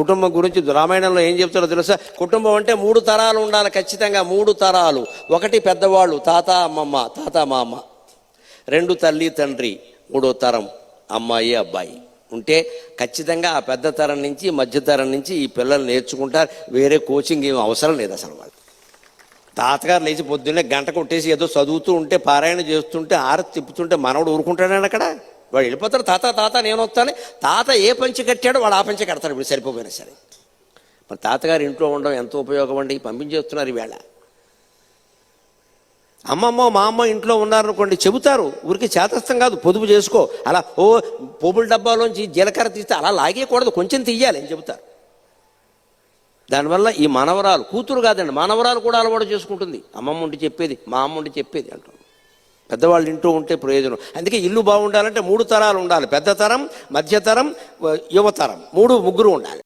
కుటుంబం గురించి రామాయణంలో ఏం చెప్తారో తెలుసా? కుటుంబం అంటే 3 తరాలు ఉండాలి ఖచ్చితంగా. 3 తరాలు. 1 పెద్దవాళ్ళు, తాత అమ్మమ్మ, తాత మామ. 2 తల్లి తండ్రి. 3వ తరం అమ్మాయి అబ్బాయి ఉంటే ఖచ్చితంగా ఆ పెద్ద తరం నుంచి మధ్యతరం నుంచి ఈ పిల్లలు నేర్చుకుంటారు. వేరే కోచింగ్ ఏం అవసరం లేదు అసలు. వాళ్ళు తాతగారు లేచి పొద్దున్నే గంట కొట్టేసి ఏదో చదువుతూ ఉంటే, పారాయణ చేస్తుంటే, ఆరతి తిప్పుతుంటే మనవడు ఊరుకుంటాడని అక్కడ. వాడు వెళ్ళిపోతాడు, తాత తాత నేను వస్తాను. తాత ఏ పంచి కట్టాడో వాడు ఆ పంచి కడతాడు. ఇప్పుడు సరిపోయినా సరే. మరి తాతగారు ఇంట్లో ఉండడం ఎంతో ఉపయోగం అండి. పంపించేస్తున్నారు ఈవేళ. అమ్మమ్మ మా అమ్మ ఇంట్లో ఉన్నారనుకోండి, చెబుతారు. ఊరికి చేతస్థం కాదు, పొదుపు చేసుకో. అలా పోపుల డబ్బాలోంచి జీలకర్ర తీస్తే అలా లాగేయకూడదు, కొంచెం తీయాలి అని చెబుతారు. దానివల్ల ఈ మనవరాలు, కూతురు కాదండి, మనవరాలు కూడా అలవాటు చేసుకుంటుంది. అమ్మమ్మ ఉండి చెప్పేది, మా అమ్మ ఉండి చెప్పేది అంటారు. పెద్దవాళ్ళు ఇంటూ ఉంటే ప్రయోజనం. అందుకే ఇల్లు బాగుండాలంటే 3 తరాలు ఉండాలి. పెద్ద తరం, మధ్యతరం, యువతరం, 3 ముగ్గురు ఉండాలి.